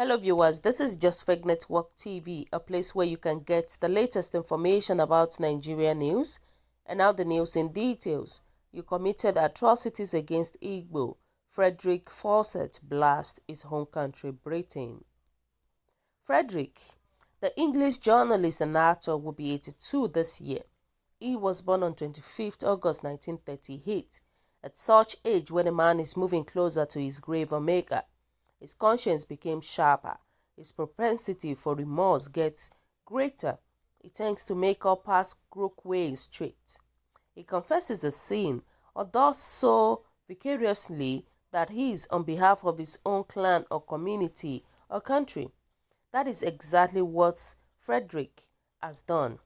Hello viewers, this is Just Fake Network TV, a place where you can get the latest information about Nigeria news. And now the news in details. You committed atrocities against Igbo. Frederick Fawcett blasts his home country, Britain. Frederick, the English journalist and actor, will be 82 this year. He was born on 25th August 1938, at such age when a man is moving closer to his grave or maker. His conscience became sharper. His propensity for remorse gets greater. He tends to make up past crooked ways straight. He confesses a sin, or does so vicariously, that he is on behalf of his own clan or community or country. That is exactly what Frederick has done,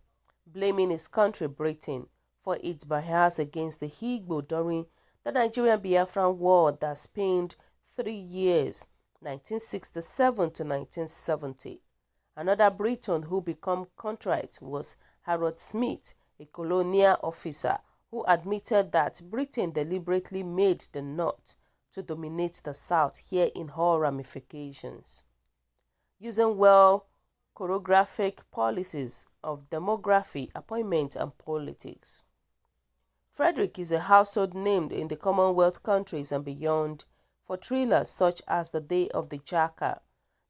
blaming his country, Britain, for its bias against the Igbo during the Nigerian Biafran War that spanned 3 years, 1967 to 1970. Another Briton who became contrite was Harold Smith, a colonial officer who admitted that Britain deliberately made the North to dominate the South here in all ramifications, using well-choreographic policies of demography, appointment, and politics. Frederick is a household name in the Commonwealth countries and beyond for thrillers such as The Day of the Jackal,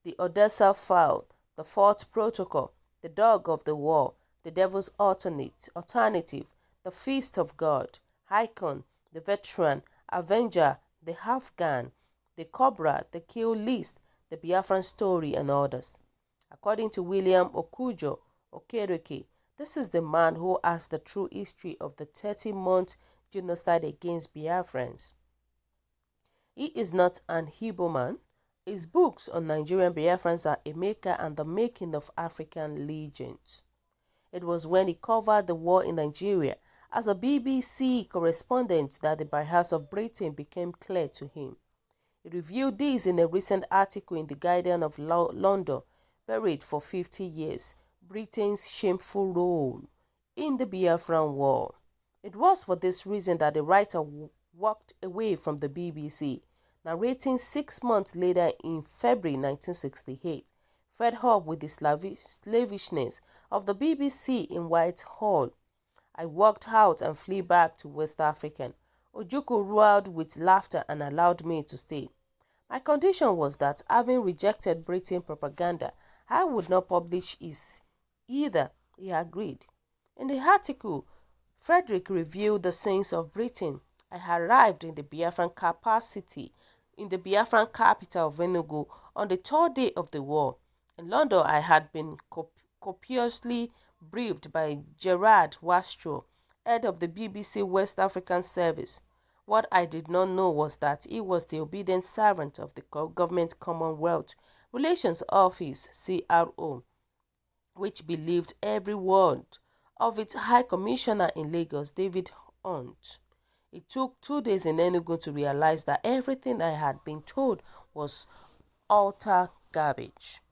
The Odessa File, The Fourth Protocol, The Dog of the War, The Devil's Alternative, The Feast of God, Icon, The Veteran, Avenger, The Afghan, The Cobra, The Kill List, The Biafran Story, and others. According to William Okujo Okereke, this is the man who has the true history of the 30-month genocide against Biafrans. He is not an Igbo man. His books on Nigerian Biafrans are a maker and the making of African legends. It was when he covered the war in Nigeria as a BBC correspondent that the bias of Britain became clear to him. He reviewed this in a recent article in The Guardian of London, Buried for 50 Years, Britain's Shameful Role in the Biafran War. It was for this reason that the writer walked away from the BBC, narrating 6 months later in February 1968, fed up with the slavishness of the BBC in Whitehall. I walked out and flew back to West African. Ojukwu roared with laughter and allowed me to stay. My condition was that, having rejected Britain propaganda, I would not publish his either. He agreed. In the article, Frederick reviewed the sins of Britain. I arrived in the Biafran capital of Enugu on the 3rd day of the war. In London, I had been copiously briefed by Gerard Wastro, head of the BBC West African Service. What I did not know was that he was the obedient servant of the Government Commonwealth Relations Office, CRO, which believed every word of its High Commissioner in Lagos, David Hunt. It took 2 days in Enugu to realize that everything I had been told was utter garbage.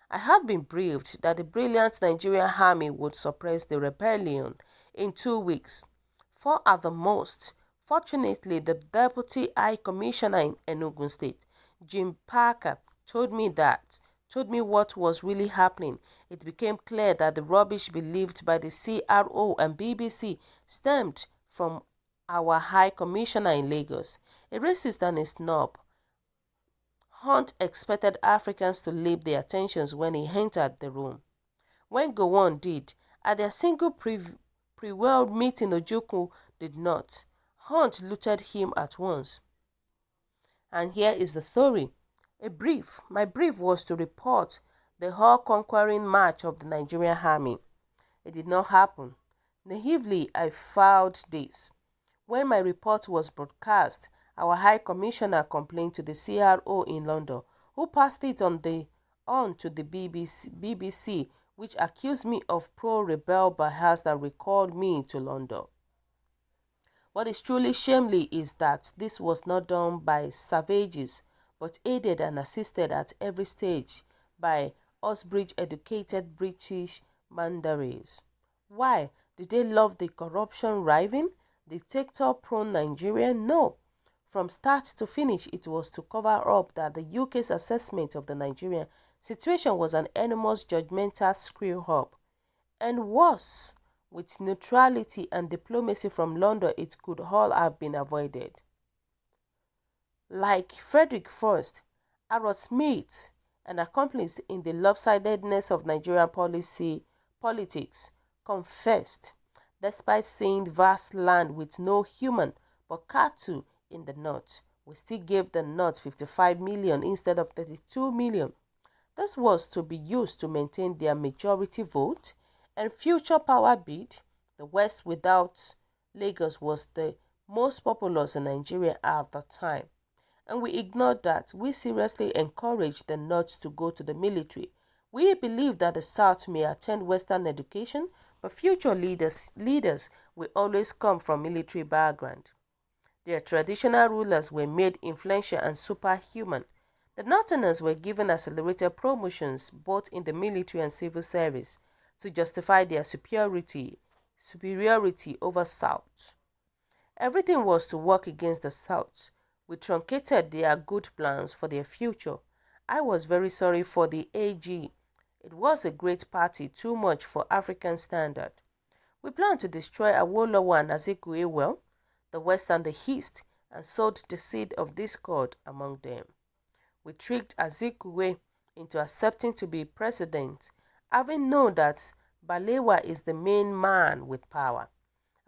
I had been briefed that the brilliant Nigerian army would suppress the rebellion in 2 weeks. 4 at the most. Fortunately, the Deputy High Commissioner in Enugu State, Jim Parker, told me what was really happening. It became clear that the rubbish believed by the CRO and BBC stemmed from our High Commissioner in Lagos, a racist and a snob. Hunt expected Africans to leave their attentions when he entered the room. When Gowon did, at their single pre-war meeting, Ojukwu did not. Hunt looted him at once. And here is the story. My brief was to report the all-conquering march of the Nigerian army. It did not happen. Naively, I filed this. When my report was broadcast, our High Commissioner complained to the CRO in London, who passed it on to the BBC, which accused me of pro-rebel bias and recalled me to London. What is truly shameful is that this was not done by savages, but aided and assisted at every stage by Uxbridge-educated British mandarins. Why? Did they love the corruption-riving, dictator-prone Nigeria? No. From start to finish, it was to cover up that the UK's assessment of the Nigerian situation was an enormous judgmental screw-up. And worse, with neutrality and diplomacy from London, it could all have been avoided. Like Frederick First, Harold Smith, and accomplice in the lopsidedness of Nigerian politics, confessed, despite seeing vast land with no human but cattle in the north, we still gave the north 55 million instead of 32 million. This was to be used to maintain their majority vote and future power bid. The West without Lagos was the most populous in Nigeria at the time. And we ignored that. We seriously encouraged the North to go to the military. We believe that the South may attend Western education, but future leaders will always come from military background. Their traditional rulers were made influential and superhuman. The Northerners were given accelerated promotions both in the military and civil service to justify their superiority over South. Everything was to work against the South. We truncated their good plans for their future. I was very sorry for the AG. It was a great party, too much for African standard. We planned to destroy Awolowo and Azikiwe, the West and the East, and sowed the seed of discord among them. We tricked Azikiwe into accepting to be president, having known that Balewa is the main man with power.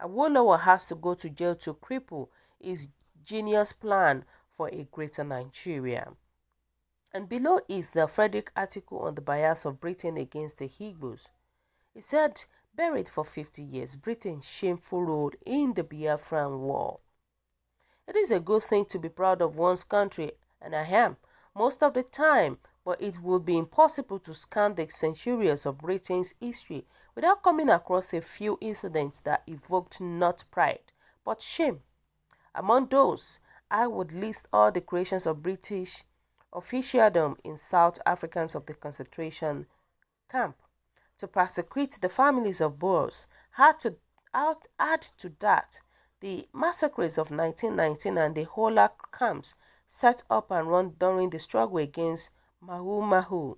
Awolowo has to go to jail to cripple his genius plan for a greater Nigeria. And below is the Frederick article on the bias of Britain against the Igbos. He said, buried for 50 years, Britain's shameful role in the Biafran war. It is a good thing to be proud of one's country, and I am, most of the time, but it would be impossible to scan the centuries of Britain's history without coming across a few incidents that evoked not pride, but shame. Among those, I would list all the creations of British officialdom in South Africans of the concentration camp. To persecute the families of Boers, add to that the massacres of 1919 and the Hola camps set up and run during the struggle against Mahu.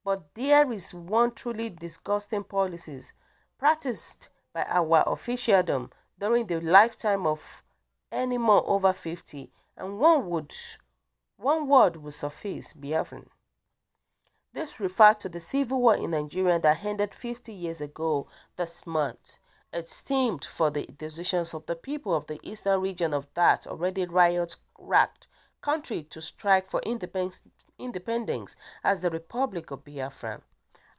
But there is one truly disgusting policy practiced by our officialdom during the lifetime of any more over 50, and one word would suffice: Biafran. This referred to the civil war in Nigeria that ended 50 years ago this month. It stemmed for the decisions of the people of the eastern region of that already riot-racked country to strike for independence as the Republic of Biafra.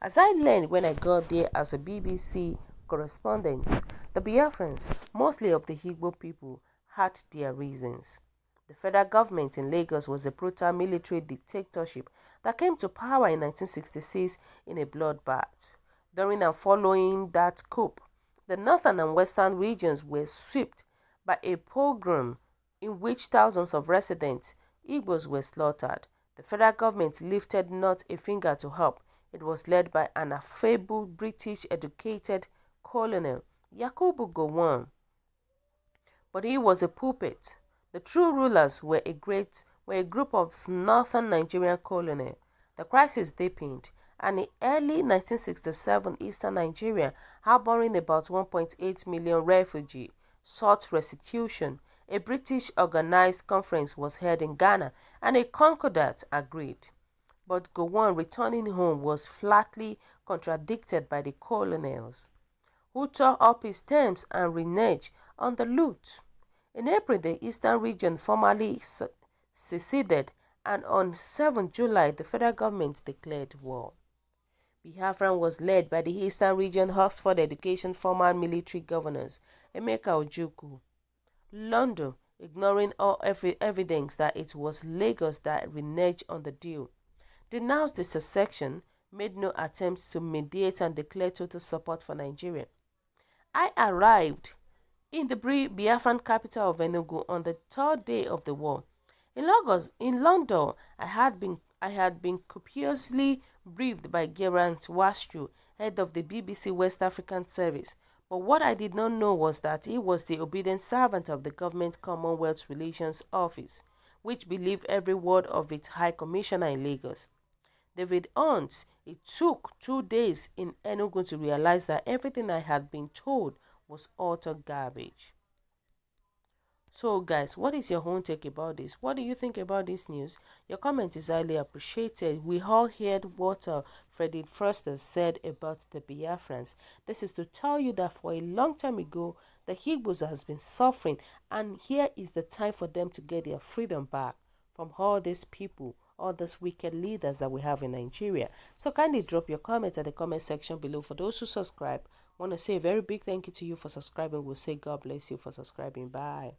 As I learned when I got there as a BBC correspondent, the Biafrans, mostly of the Igbo people, had their reasons. The federal government in Lagos was a brutal military dictatorship that came to power in 1966 in a bloodbath. During and following that coup, the northern and western regions were swept by a pogrom in which thousands of resident Igbos were slaughtered. The federal government lifted not a finger to help. It was led by an affable British-educated colonel, Yakubu Gowon. But he was a puppet. The true rulers were a group of northern Nigerian colonels. The crisis deepened, and in early 1967, eastern Nigeria, harboring about 1.8 million refugees, sought restitution. A British-organized conference was held in Ghana, and a concordat agreed. But Gowon returning home was flatly contradicted by the colonels, who tore up his terms and reneged on the loot. In April, the eastern region formally seceded, and on 7 July, the federal government declared war. Biafra was led by the eastern region Oxford Education former military governors, Emeka Ojukwu. London, ignoring all evidence that it was Lagos that reneged on the deal, denounced the secession, made no attempts to mediate and declared total support for Nigeria. I arrived in the Biafran capital of Enugu on the third day of the war. In London, I had been copiously briefed by Geraint Wastru, head of the BBC West African Service, But what I did not know was that he was the obedient servant of the Government Commonwealth Relations Office, which believed every word of its High Commissioner in Lagos. David Hunt, it took 2 days in Enugu to realize that everything I had been told was utter garbage. So guys, what is your own take about this? What do you think about this news? Your comment is highly appreciated. We all heard what Freddy Foster said about the Biafrans. This is to tell you that for a long time ago, the Igbos has been suffering, and here is the time for them to get their freedom back from all these people, all these wicked leaders that we have in Nigeria. So kindly drop your comments at the comment section below. For those who subscribe, I want to say a very big thank you to you for subscribing. We'll say God bless you for subscribing. Bye.